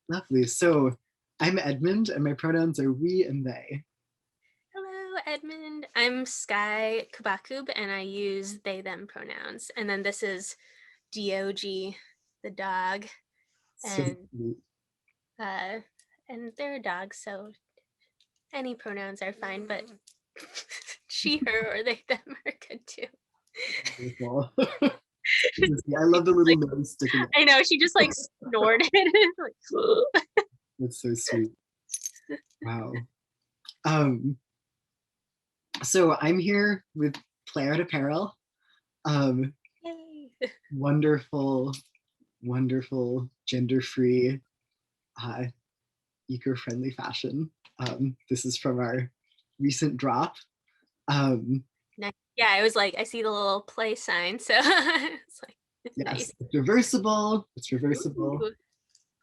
Lovely. So I'm Edmund, and my pronouns are we and they. Hello, Edmund. I'm Sky Cubacub, and I use they them pronouns. And then this is Dog, the dog, So and sweet. uh, and they're a dog, so any pronouns are fine. But she, her, or they them are good too. Wonderful. I love the little Like, nose sticking out. I know she just like snorted. Like, That's so sweet. Wow. Um, so I'm here with Plaid Apparel. Um, yay. wonderful, wonderful, gender-free, uh, eco-friendly fashion. This is from our recent drop. Um, Nice. Yeah, I was like, I see the little play sign, so it's like yes, nice. it's reversible. It's reversible. Ooh.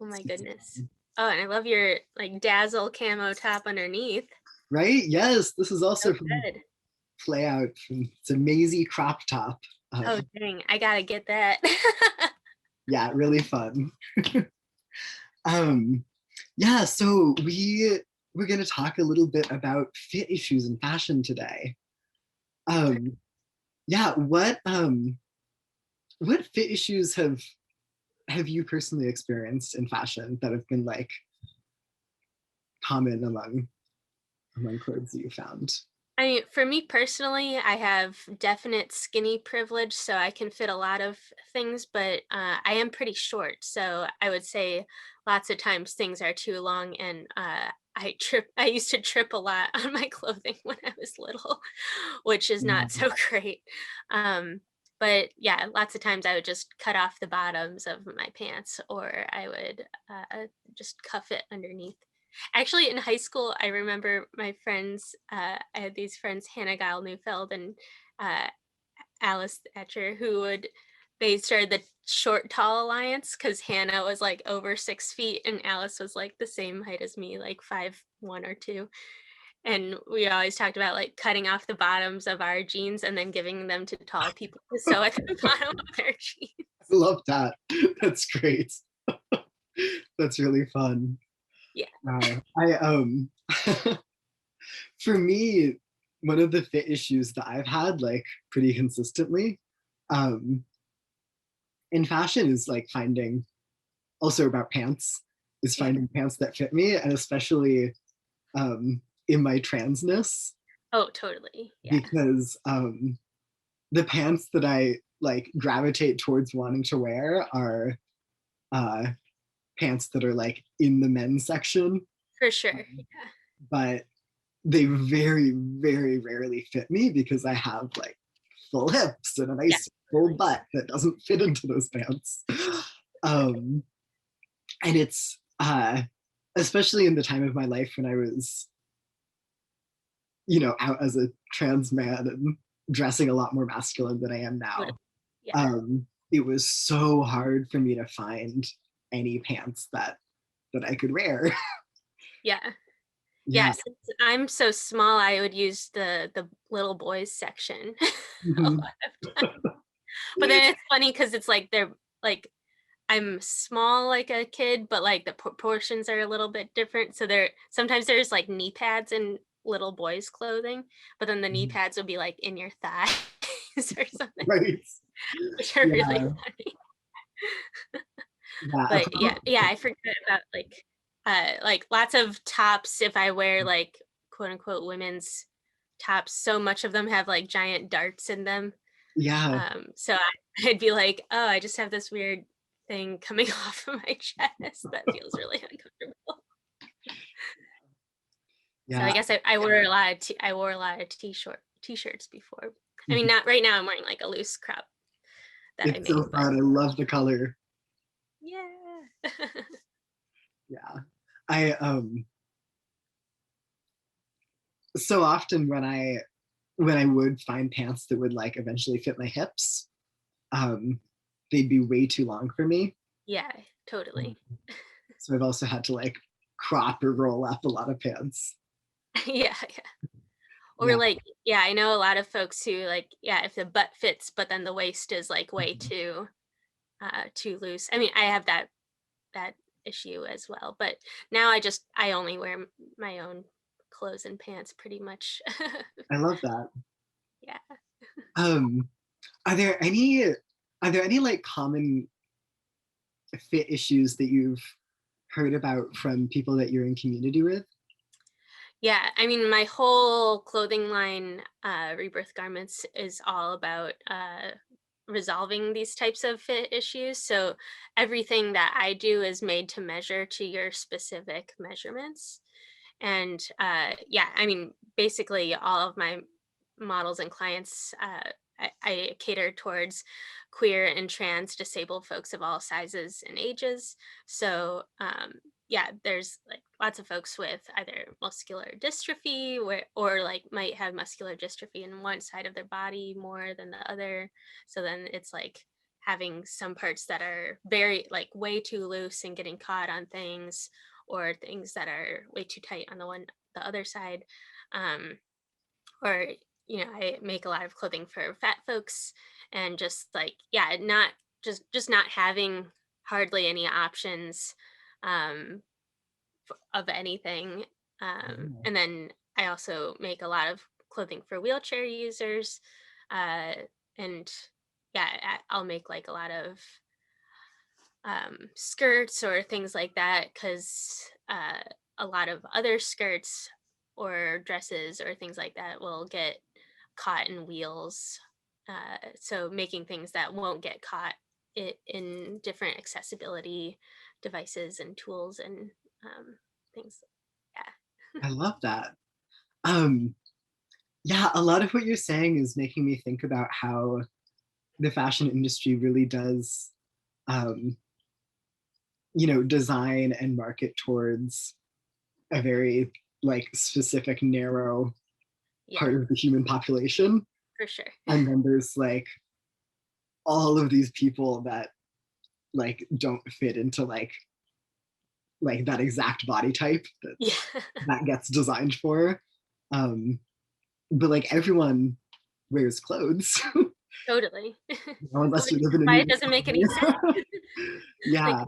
Oh my goodness. Oh, and I love your like dazzle camo top underneath. Right? Yes, this is So also from good. Play Out. It's a Maisie crop top. Oh dang, I gotta get that. Yeah, really fun. um, yeah, so we're going to talk a little bit about fit issues in fashion today. Um, yeah, what fit issues have you personally experienced in fashion that have been like common among clothes that you found? I mean, for me personally, I have definite skinny privilege, so I can fit a lot of things, but I am pretty short. So I would say lots of times things are too long, and I used to trip a lot on my clothing when I was little, which is not Yeah. so great. Um, but yeah, lots of times I would just cut off the bottoms of my pants, or I would just cuff it underneath. Actually, in high school, I remember my friends. I had these friends, Hannah Gile Neufeld and uh, Alice Etcher, who would they started the short tall alliance because Hannah was like over 6 feet and Alice was like the same height as me, like 5'1" or 2. And we always talked about like cutting off the bottoms of our jeans and then giving them to tall people to sew at the bottom of their jeans. I love that. That's great. That's really fun. Yeah. I for me, one of the fit issues that I've had like pretty consistently um in fashion is like finding also about pants is Yeah. finding pants that fit me, and especially in my transness, Oh, totally. Yeah. because the pants that I like gravitate towards wanting to wear are uh pants that are like in the men's section, For sure. Yeah. but they very, very rarely fit me because I have like full hips and a Yeah. nice full Totally. butt that doesn't fit into those pants. Um, and it's especially in the time of my life when I was, out as a trans man and dressing a lot more masculine than I am Totally. now. Yeah. It was so hard for me to find any pants that I could wear. Yeah. Yeah, Yeah. since I'm so small, I would use the little boys section a lot Mhm. of time. But then it's funny because it's like they're like I'm small like a kid, but like the proportions are a little bit different. So there sometimes there's like knee pads in little boys' clothing, but then the knee pads would be like in your thighs or something, Right. which are really Yeah. funny. Yeah. But yeah, yeah, I forget about like lots of tops if I wear like quote unquote women's tops, so much of them have like giant darts in them. Yeah. So I'd be like, oh, I just have this weird thing coming off of my chest that feels really uncomfortable. So I Yeah. guess I wore a lot of I wore a lot of t-shirts before. I mean, not right now. I'm wearing like a loose crop that I It's so made, but fun. I love the color. yeah. Yeah. I so often when I would find pants that would like eventually fit my hips, um, they'd be way too long for me. Yeah, totally. So I've also had to like crop or roll up a lot of pants. Yeah, yeah. Or Yeah. like, yeah, I know a lot of folks who like, yeah, if the butt fits, but then the waist is like way too loose. I mean, I have that issue as well. But now I only wear my own clothes and pants pretty much. I love that. Yeah. Um, are there any like common fit issues that you've heard about from people that you're in community with? Yeah, I mean, my whole clothing line, Rebirth Garments, is all about resolving these types of fit issues. So everything that I do is made to measure to your specific measurements. And yeah, I mean, basically, all of my models and clients, I cater towards queer and trans disabled folks of all sizes and ages. So yeah, there's like lots of folks with either muscular dystrophy or like might have muscular dystrophy in one side of their body more than the other. So then it's like having some parts that are very like way too loose and getting caught on things, or things that are way too tight on the other side. Um, or I make a lot of clothing for fat folks, and just like, yeah, not just not having hardly any options um of anything. And then I also make a lot of clothing for wheelchair users. uh and yeah, I'll make like a lot of skirts or things like that, because a lot of other skirts or dresses or things like that will get caught in wheels. So making things that won't get caught in different accessibility devices and tools and things. Yeah. I love that. Um, yeah, a lot of what you're saying is making me think about how the fashion industry really does, um, design and market towards a very like specific, narrow Yeah, part of the human population. for sure. And then there's like all of these people that like don't fit into like that exact body type that Yeah. that gets designed for. Um, but like everyone wears clothes, Totally. unless you live in a Why New it doesn't make any sense. York. Like Yeah,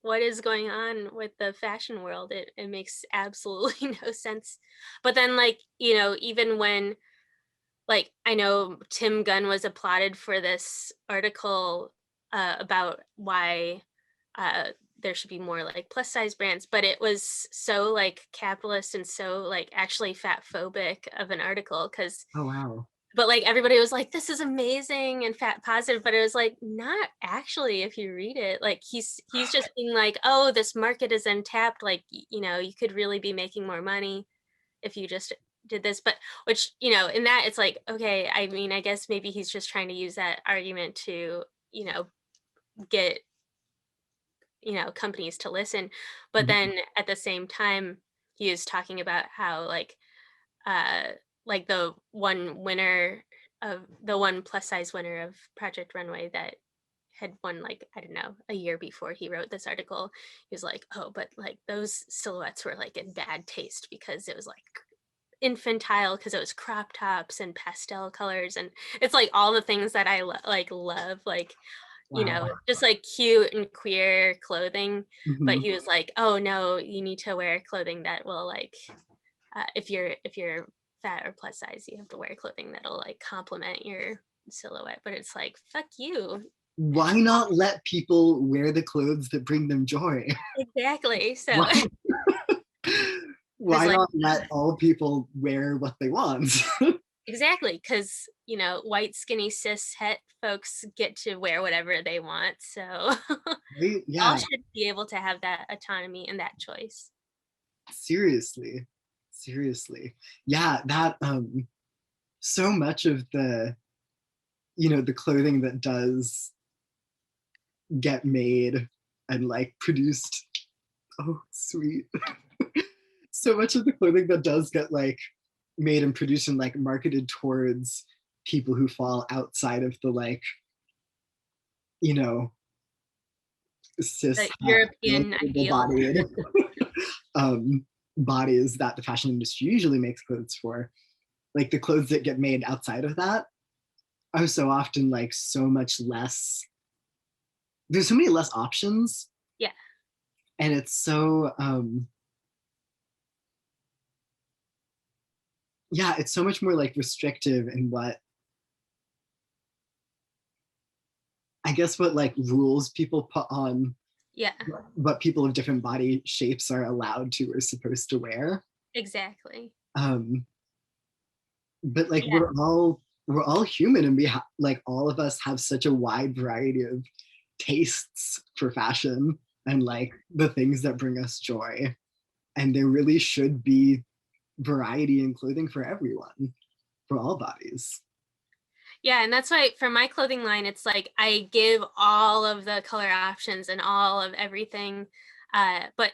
what is going on with the fashion world? It makes absolutely no sense. But then, like, even when, like, I know Tim Gunn was applauded for this article about why uh there should be more like plus size brands, but it was so like capitalist and so like actually fat phobic of an article. Because oh wow, but like everybody was like, this is amazing and fat positive, but it was like, not actually. If you read it, like, he's just being like, oh, this market is untapped, like, you could really be making more money if you just did this. But which, in that, it's like, okay, I mean, I guess maybe he's just trying to use that argument to, get, companies to listen. But mhm, then at the same time, he is talking about how uh like the one plus size winner of Project Runway that had won, like, I don't know, a year before he wrote this article. He was like, oh, but like those silhouettes were like in bad taste because it was like infantile, because it was crop tops and pastel colors, and it's like all the things that I love, like, wow. just like cute and queer clothing. But Mhm. he was like, oh no, you need to wear clothing that will like, if you're fat or plus size, you have to wear clothing that'll like complement your silhouette. But it's like, fuck you. Why not let people wear the clothes that bring them joy? Exactly. So Why, it's why like, not let all people wear what they want? exactly, because white skinny cis het folks get to wear whatever they want. So Right? we all Yeah, should be able to have that autonomy and that choice. seriously. Seriously. Yeah, that so much of the clothing that does get made and like produced, oh sweet. So much of the clothing that does get like made and produced and like marketed towards people who fall outside of the like, you know, cis The European ideal. bodied um, bodies that the fashion industry usually makes clothes for. Like the clothes that get made outside of that are so often like so much less. There's so many less options, Yeah. and it's so yeah, it's so much more like restrictive in what, I guess, what like rules people put on Yeah, what people of different body shapes are allowed to or supposed to wear. exactly. um but like Yeah. we're all human, and like all of us have such a wide variety of tastes for fashion and like the things that bring us joy, and there really should be variety in clothing for everyone, for all bodies. Yeah, and that's why for my clothing line, it's like I give all of the color options and all of everything. But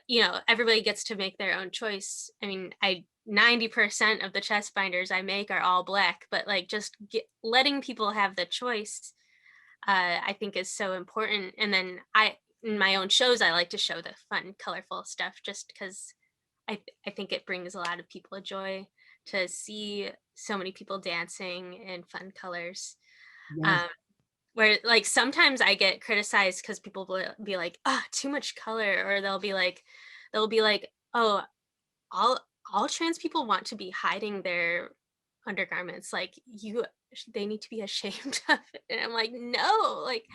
everybody gets to make their own choice. I mean, I 90% of the chest binders I make are all black, but like just letting people have the choice, I think is so important. And then in my own shows, I like to show the fun, colorful stuff just because I think it brings a lot of people joy to see so many people dancing in fun colors. Yes. Um, where like sometimes I get criticized because people will be like, "Ah, too much color," or they'll be like, "Oh, all all trans people want to be hiding their undergarments. Like they need to be ashamed of it." And I'm like, "No, like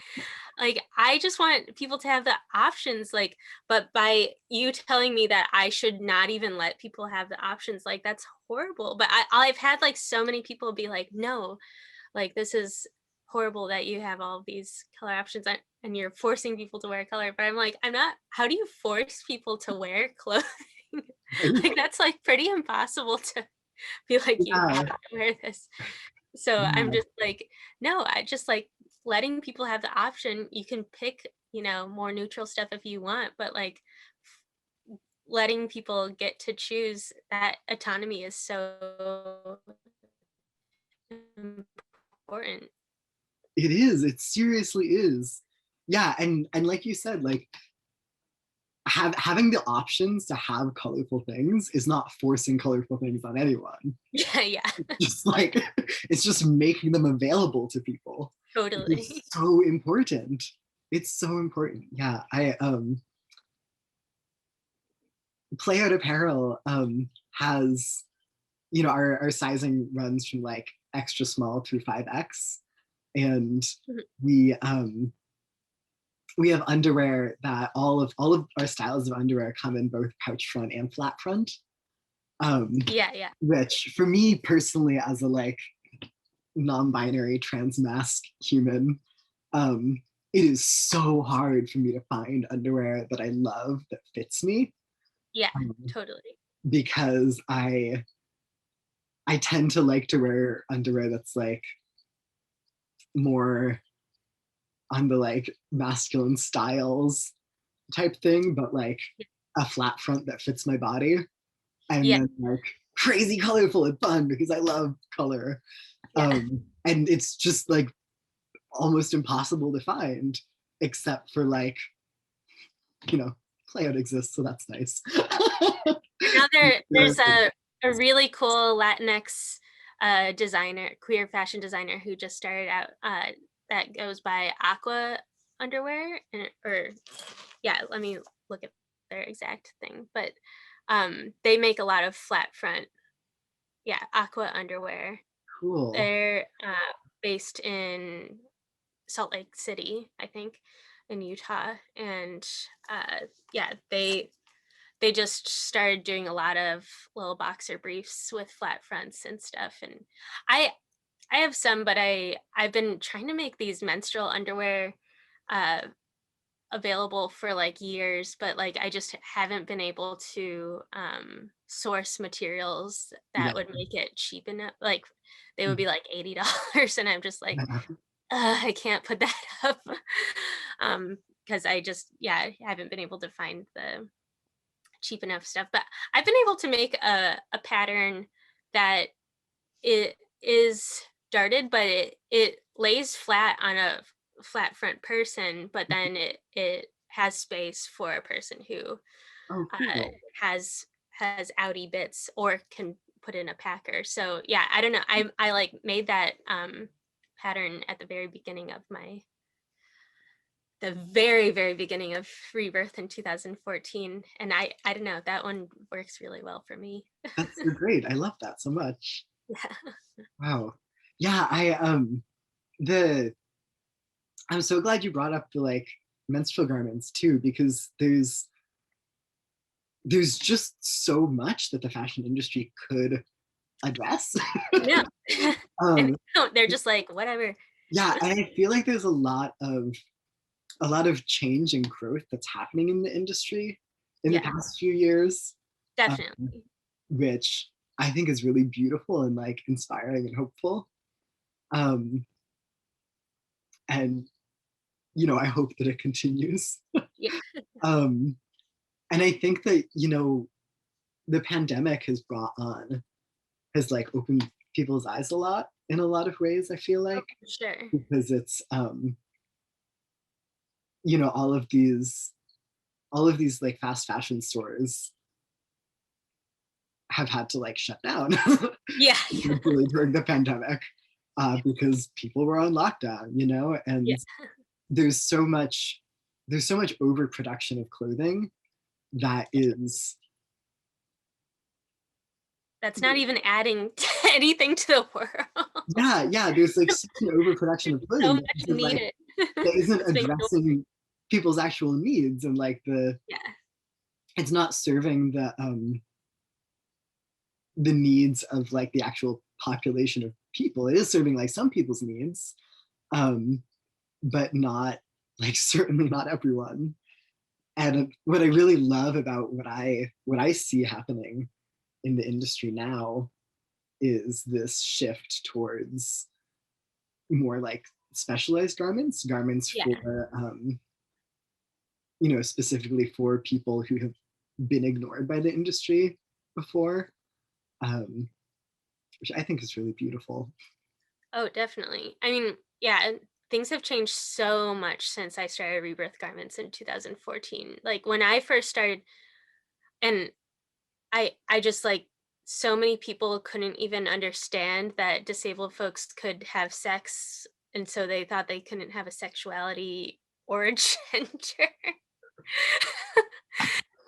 I just want people to have the options, like, but by you telling me that I should not even let people have the options, like that's horrible." But I've had like so many people be like, "No, like this is horrible that you have all these color options and you're forcing people to wear color." But I'm like, I'm not. How do you force people to wear clothing? Like that's like pretty impossible to be like, you have Yeah, to wear this. So I'm yeah. just like, no, I just like letting people have the option. You can pick, more neutral stuff if you want, but like letting people get to choose, that autonomy is so important. It is, it seriously is. Yeah, and like you said, like having the options to have colorful things is not forcing colorful things on anyone. Yeah, yeah, Just like it's just making them available to people. It's totally. so important. It's so important. Yeah, I Play Out Apparel has, our sizing runs from like extra small through 5X, and Mhm. we we have underwear that all of our styles of underwear come in both pouch front and flat front. um Yeah, yeah, which for me personally, as a like non-binary trans mask human, um it is so hard for me to find underwear that I love that fits me, yeah, um, totally. because I tend to like to wear underwear that's like more on the like masculine styles type thing, but like a flat front that fits my body, and Yeah, then like crazy colorful and fun because I love color. yeah. And it's just like almost impossible to find, except for like, Playout exists, so that's nice. Now there's Yeah. a really cool Latinx designer, queer fashion designer who just started out, that goes by Aqua underwear, or yeah, let me look at their exact thing, but they make a lot of flat front, yeah, Aqua underwear. Cool. They're based in Salt Lake City, I think, in Utah, and yeah, they just started doing a lot of little boxer briefs with flat fronts and stuff. And i I have some, but I've been trying to make these menstrual underwear uh available for like years, but like I just haven't been able to source materials Yeah. that would make it cheap enough. Like they would be like $80 and I'm just like, Yeah. I can't put that up. um because I just, yeah, I haven't been able to find the cheap enough stuff. But I've been able to make a pattern that it is darted, but it lays flat on a flat front person, but then it has space for a person who Oh, uh, cool. has outie bits or can put in a packer. So yeah, I don't know. I like made that pattern at the very beginning of my the very, very beginning of Rebirth in 2014, and I don't know, that one works really well for me. That's so great. I love that so much. Yeah. Wow. Yeah, the I'm so glad you brought up the like menstrual garments too, because there's just so much that the fashion industry could address. Yeah. And um, they don't, they're just like, "Whatever." yeah, and I feel like there's a lot of change and growth that's happening in the industry in the Yeah, past few years, um, definitely. which I think is really beautiful and like inspiring and hopeful. Um, and I hope that it continues. Yeah. um, and I think that the pandemic has like opened people's eyes a lot in a lot of ways. I feel Oh, like for sure. because it's all of these like fast fashion stores have had to like shut down Yeah. really during the pandemic because people were on lockdown, Yeah. and there's so much overproduction of clothing that is That's not even adding anything to the world. yeah, there's like such an overproduction There's of so clothing much needed. that isn't It's being ignored. addressing people's actual needs, and like Yeah. it's not serving the needs of like the actual population of people. It is serving like some people's needs, um, but not like certainly not everyone. And what I really love about what I see happening in the industry now is this shift towards more like specialized garments Yeah. for specifically for people who have been ignored by the industry before, um, which I think is really beautiful. Oh, definitely. I mean, yeah, and things have changed so much since I started Rebirth Garments in 2014. Like when I first started, and I just like, so many people couldn't even understand that disabled folks could have sex, and so they thought they couldn't have a sexuality or a gender.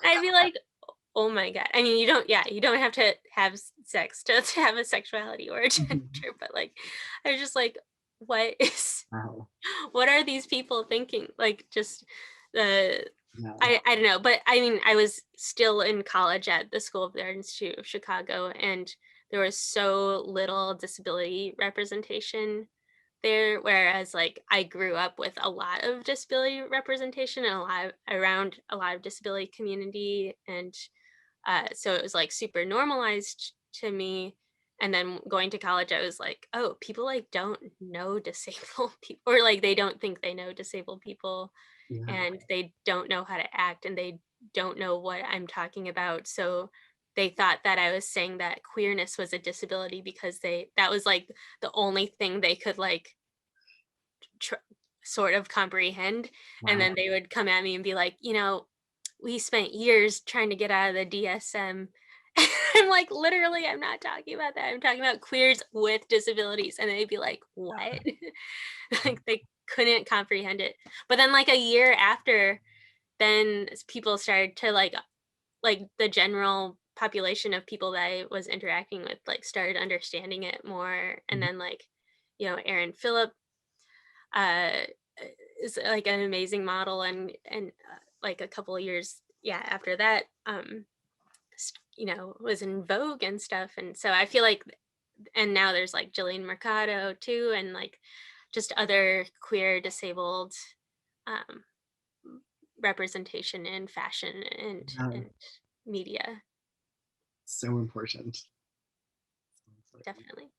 I'd be like, "Oh my god." I mean, you don't have to have sex to have a sexuality or a Mhm. gender, but like, I was just like, what is Wow. what are these people thinking? Like, just the Yeah. I don't know, but I mean, I was still in college at the School of the Art Institute of Chicago, and there was so little disability representation there. Whereas, like, I grew up with a lot of disability representation and around a lot of disability community, and so it was like super normalized to me. And then going to college, I was like, oh, people like don't know disabled people, or like they don't think they know disabled people, Yeah. and they don't know how to act, and they don't know what I'm talking about. So they thought that I was saying that queerness was a disability because that was like the only thing they could like tr- sort of comprehend. And Wow. then they would come at me and be like, we spent years trying to get out of the DSM. I'm like, literally, I'm not talking about that. I'm talking about queers with disabilities. And they'd be like, what? Like they couldn't comprehend it. But then like a year after, then people started to like the general population of people that I was interacting with like started understanding it more. And Mhm. then like, Aaron Phillip uh is like an amazing model, and like a couple of years, yeah, after that, was in Vogue and stuff. And so I feel like, and now there's like Jillian Mercado too, and like just other queer disabled um representation in fashion Yeah. and media. So important. So important. Definitely.